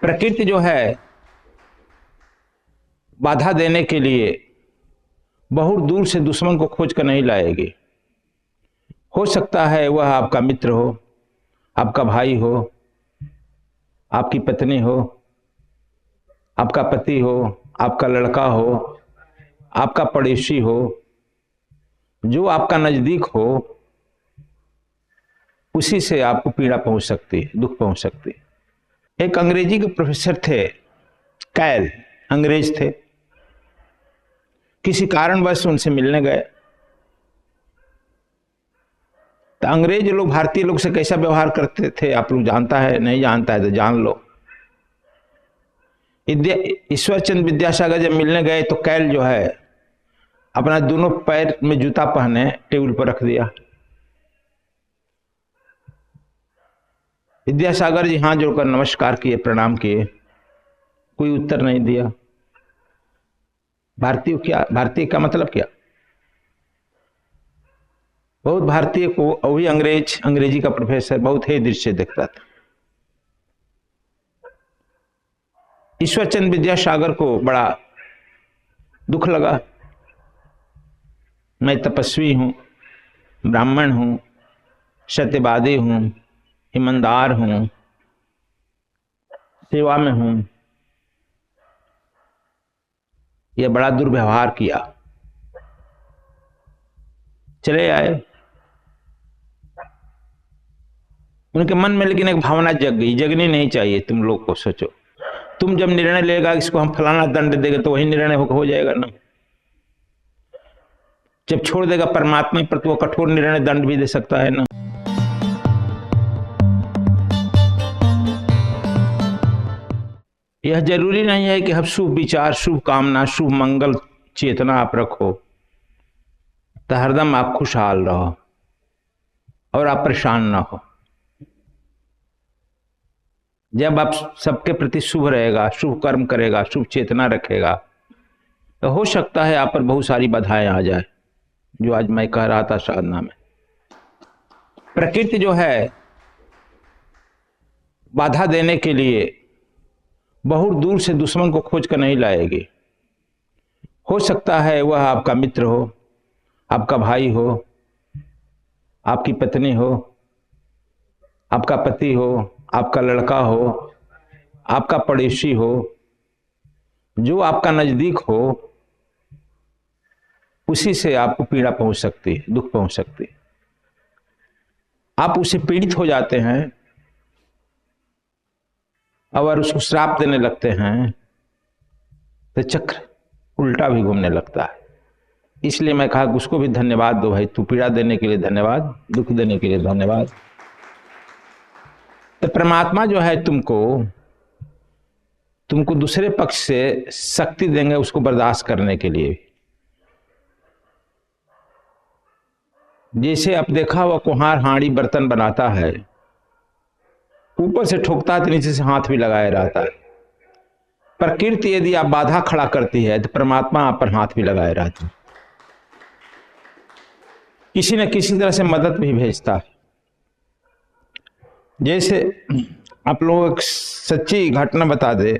प्रकृति जो है बाधा देने के लिए बहुत दूर से दुश्मन को खोज कर नहीं लाएगी। हो सकता है वह आपका मित्र हो, आपका भाई हो, आपकी पत्नी हो, आपका पति हो, आपका लड़का हो, आपका पड़ोसी हो, जो आपका नजदीक हो, उसी से आपको पीड़ा पहुंच सकती है, दुख पहुंच सकती है। एक अंग्रेजी के प्रोफेसर थे, कैल, अंग्रेज थे। किसी कारणवश उनसे मिलने गए तो अंग्रेज लोग भारतीय लोग से कैसा व्यवहार करते थे आप लोग जानता है, नहीं जानता है तो जान लो। ईश्वरचंद्र विद्यासागर जब मिलने गए तो कैल जो है अपना दोनों पैर में जूता पहने टेबल पर रख दिया। विद्यासागर जी हाथ जोड़कर नमस्कार किए, प्रणाम किए, कोई उत्तर नहीं दिया। भारतीय का मतलब क्या? बहुत भारतीय को वही अंग्रेजी का प्रोफेसर बहुत ही दृश्य देखता था। ईश्वरचंद्र विद्यासागर को बड़ा दुख लगा। मैं तपस्वी हूं, ब्राह्मण हूं, सत्यवादी हूं, ईमानदार हूं, सेवा में हूं, यह बड़ा दुर्व्यवहार किया। चले आए। उनके मन में लेकिन एक भावना जग गई, जगनी नहीं चाहिए। तुम लोग को सोचो, तुम जब निर्णय लेगा इसको हम फलाना दंड देंगे तो वही निर्णय हो जाएगा ना। जब छोड़ देगा परमात्मा पर तो वो कठोर निर्णय दंड भी दे सकता है ना। यह जरूरी नहीं है कि हम शुभ विचार, शुभ कामना, शुभ मंगल चेतना आप रखो तो हरदम आप खुशहाल रहो और आप परेशान ना हो। जब आप सबके प्रति शुभ रहेगा, शुभ कर्म करेगा, शुभ चेतना रखेगा तो हो सकता है आप पर बहुत सारी बाधाएं आ जाए, जो आज मैं कह रहा था साधना में। प्रकृति जो है बाधा देने के लिए बहुत दूर से दुश्मन को खोज कर नहीं लाएगी। हो सकता है वह आपका मित्र हो, आपका भाई हो, आपकी पत्नी हो, आपका पति हो, आपका लड़का हो, आपका पड़ोसी हो, जो आपका नजदीक हो, उसी से आपको पीड़ा पहुंच सकती है, दुख पहुंच सकती है। आप उससे पीड़ित हो जाते हैं और उसको श्राप देने लगते हैं तो चक्र उल्टा भी घूमने लगता है। इसलिए मैं कहा कि उसको भी धन्यवाद दो भाई, तू पीड़ा देने के लिए धन्यवाद, दुख देने के लिए धन्यवाद। तो परमात्मा जो है तुमको दूसरे पक्ष से शक्ति देंगे उसको बर्दाश्त करने के लिए। जैसे आप देखा हुआ कुम्हार हांडी बर्तन बनाता है, ऊपर से ठोकता है तो नीचे से हाथ भी लगाए रहता है। प्रकृति यदि आप बाधा खड़ा करती है तो परमात्मा आप पर हाथ भी लगाए रहता है, किसी न किसी तरह से मदद भी भेजता है। जैसे आप लोग एक सच्ची घटना बता दे।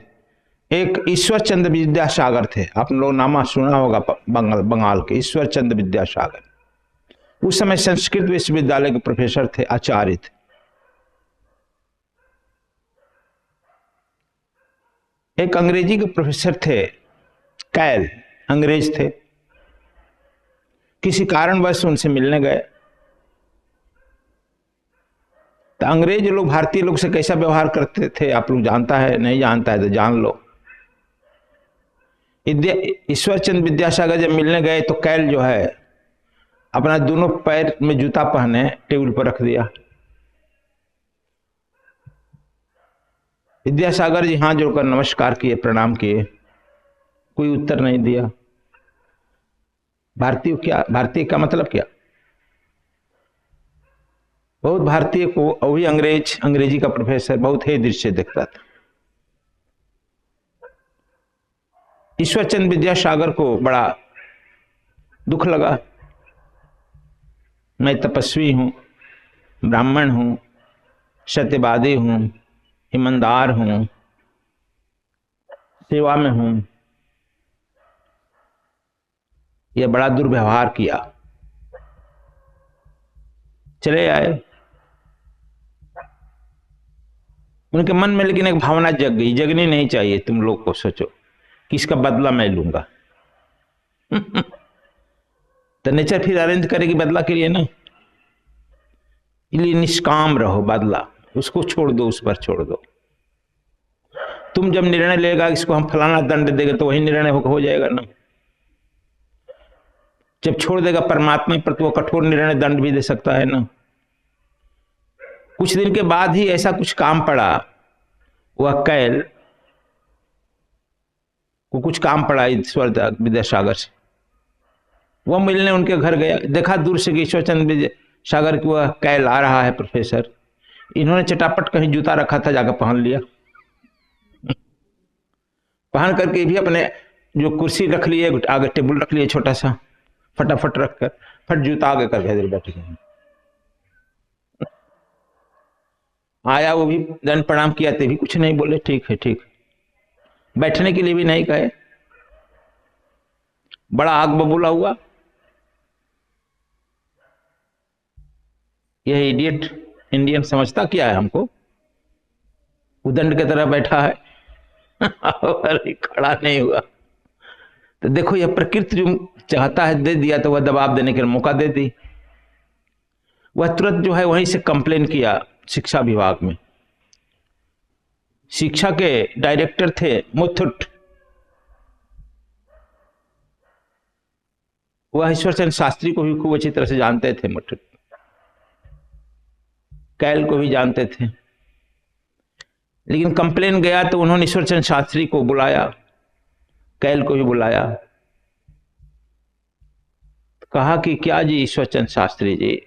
एक ईश्वरचंद्र विद्यासागर थे, आप लोग नाम सुना होगा, बंगाल के ईश्वरचंद्र विद्यासागर। उस समय संस्कृत विश्वविद्यालय के प्रोफेसर थे, आचार्य थे। एक अंग्रेजी के प्रोफेसर थे, कैल, अंग्रेज थे। किसी कारणवश उनसे मिलने गए तो अंग्रेज लोग भारतीय लोग से कैसा व्यवहार करते थे आप लोग जानता है, नहीं जानता है तो जान लो। ईश्वरचंद्र विद्यासागर जब मिलने गए तो कैल जो है अपना दोनों पैर में जूता पहने टेबल पर रख दिया। विद्यासागर जी हाथ जोड़कर नमस्कार किए, प्रणाम किए, कोई उत्तर नहीं दिया। भारतीय का मतलब क्या? बहुत भारतीय को वही अंग्रेजी का प्रोफेसर बहुत ही दृश्य देखता था। ईश्वरचंद्र विद्यासागर को बड़ा दुख लगा। मैं तपस्वी हूं, ब्राह्मण हूं, सत्यवादी हूं, ईमानदार हूं, सेवा में हूं, यह बड़ा दुर्व्यवहार किया, चले आए। उनके मन में लेकिन एक भावना जग गई, जगनी नहीं चाहिए, तुम लोग को सोचो कि इसका बदला मैं लूंगा। तो नेचर फिर अरेंज करेगी बदला के लिए ना, इसलिए निष्काम रहो, बदला उसको छोड़ दो, उस पर छोड़ दो। तुम जब निर्णय लेगा इसको हम फलाना दंड देंगे तो वही निर्णय हो जाएगा ना। जब छोड़ देगा परमात्मा पर तो वो कठोर निर्णय दंड भी दे सकता है ना। कुछ दिन के बाद ही ऐसा कुछ काम पड़ा, वह कैल को कुछ काम पड़ा ईश्वर विद्यासागर से। वह मिलने उनके घर गया, देखा दूर से ईश्वरचंद्र विद्यासागर की वह कैल आ रहा है प्रोफेसर। इन्होंने चटापट कहीं जूता रखा था, जाकर पहन लिया, पहन करके भी अपने जो कुर्सी रख लिए, आगे टेबल रख लिए छोटा सा, फटाफट रखकर फट जूता आगे करके इधर बैठ गए। आया, वो भी दंड प्रणाम किया, ते भी कुछ नहीं बोले, ठीक है ठीक, बैठने के लिए भी नहीं कहे। बड़ा आग बबूला हुआ, यह इडियट इंडियन समझता क्या है हमको, उदंड की तरह बैठा है। अरे खड़ा नहीं हुआ। तो देखो यह प्रकृति जो चाहता है दे दिया, तो वह दबाव देने के लिए मौका दे दी। वह तुरंत जो है वहीं से कंप्लेन किया शिक्षा विभाग में। शिक्षा के डायरेक्टर थे मुथुट, वह ईश्वरचंद्र शास्त्री को भी खूब अच्छी तरह से जानते थे, मुथुट कैल को भी जानते थे। लेकिन कंप्लेन गया तो उन्होंने ईश्वरचंद्र शास्त्री को बुलाया, कैल को भी बुलाया, कहा कि क्या जी ईश्वरचंद्र शास्त्री जी,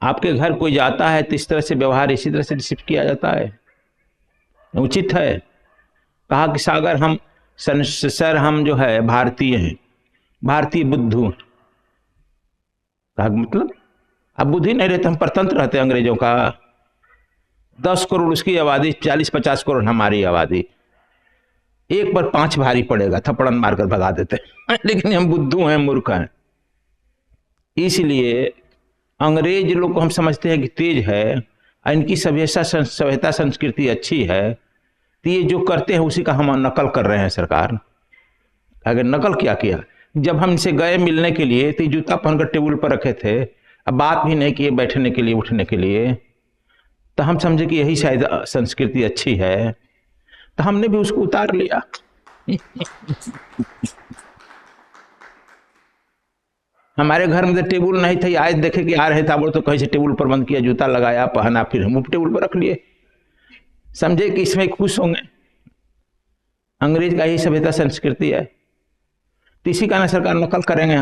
आपके घर कोई जाता है तो इस तरह से व्यवहार इसी तरह से रिसीव किया जाता है, उचित है? कहा कि सागर हम सर हम जो है भारतीय हैं, भारतीय बुद्धू। कहा मतलब अब बुद्धि नहीं रहते, हम परतंत्र रहते अंग्रेजों का। 10 करोड़ उसकी आबादी, 40-50 करोड़ हमारी आबादी, एक पर 5 भारी पड़ेगा, थप्पड़न मारकर भगा देते। लेकिन हम बुद्धू हैं, मूर्ख हैं। इसलिए अंग्रेज लोग को हम समझते हैं कि तेज है, इनकी सभ्यता संस्कृति अच्छी है, तो ये जो करते हैं उसी का हम नकल कर रहे हैं सरकार। अगर नकल क्या किया, जब हम इनसे गए मिलने के लिए तो जूता पहनकर टेबल पर रखे थे, अब बात भी नहीं किए बैठने के लिए उठने के लिए, तो हम समझे कि यही शायद संस्कृति अच्छी है, तो हमने भी उसको उतार लिया। हमारे घर में तो टेबल नहीं था, आज देखे कि आ रहे था तो कहीं से टेबल पर बंद किया, जूता लगाया, पहना, फिर हम टेबल पर रख लिए, समझे कि इसमें खुश होंगे। अंग्रेज का ही सभ्यता संस्कृति है, तो इसी का ना सरकार नकल करेंगे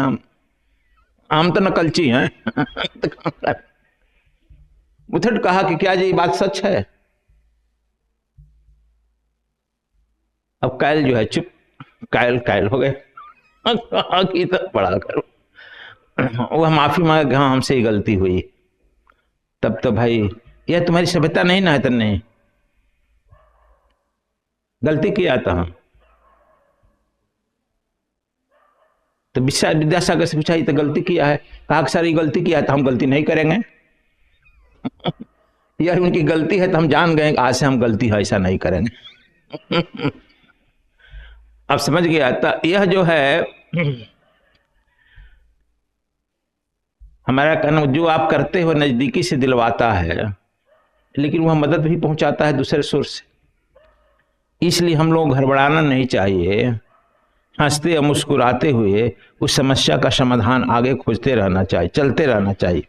हम तो नकलची हैं। मुथुट कहा कि क्या जी बात सच है? अब कायल जो है चुप, कायल हो गए। तो पढ़ा करो, वह माफी मांगे, हाँ हमसे ही गलती हुई। तब तो भाई यह तुम्हारी सभ्यता नहीं ना है, तन्ने गलती किया था। हम तो विद्यासागर से पूछा तो गलती किया है? कहा कि सारी गलती किया है, तो हम गलती नहीं करेंगे। यह उनकी गलती है तो हम जान गए आज से हम गलती है ऐसा नहीं करेंगे। अब समझ गया। तो यह जो है हमारा कहना, जो आप करते हो नजदीकी से दिलवाता है, लेकिन वह मदद भी पहुंचाता है दूसरे सोर्स से। इसलिए हम लोग घबराना नहीं चाहिए, हंसते और मुस्कुराते हुए उस समस्या का समाधान आगे खोजते रहना चाहिए, चलते रहना चाहिए।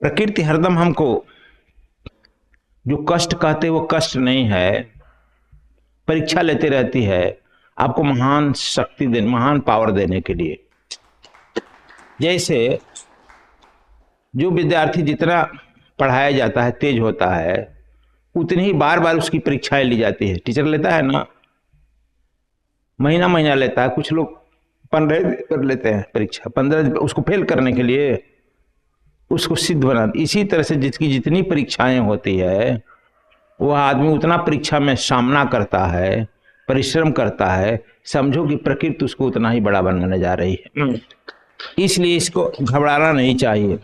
प्रकृति हरदम हमको जो कष्ट कहते वो कष्ट नहीं है, परीक्षा लेते रहती है आपको महान शक्ति देने, महान पावर देने के लिए। जैसे जो विद्यार्थी जितना पढ़ाया जाता है तेज होता है, उतनी ही बार बार उसकी परीक्षाएं ली जाती है। टीचर लेता है ना, महीना महीना लेता है, कुछ लोग 15 कर लेते हैं परीक्षा, 15 उसको फेल करने के लिए उसको सिद्ध बना। इसी तरह से जिसकी जितनी परीक्षाएं होती है वह आदमी उतना परीक्षा में सामना करता है, परिश्रम करता है, समझो कि प्रकृति उसको उतना ही बड़ा बनाने जा रही है। इसलिए इसको घबराना नहीं चाहिए।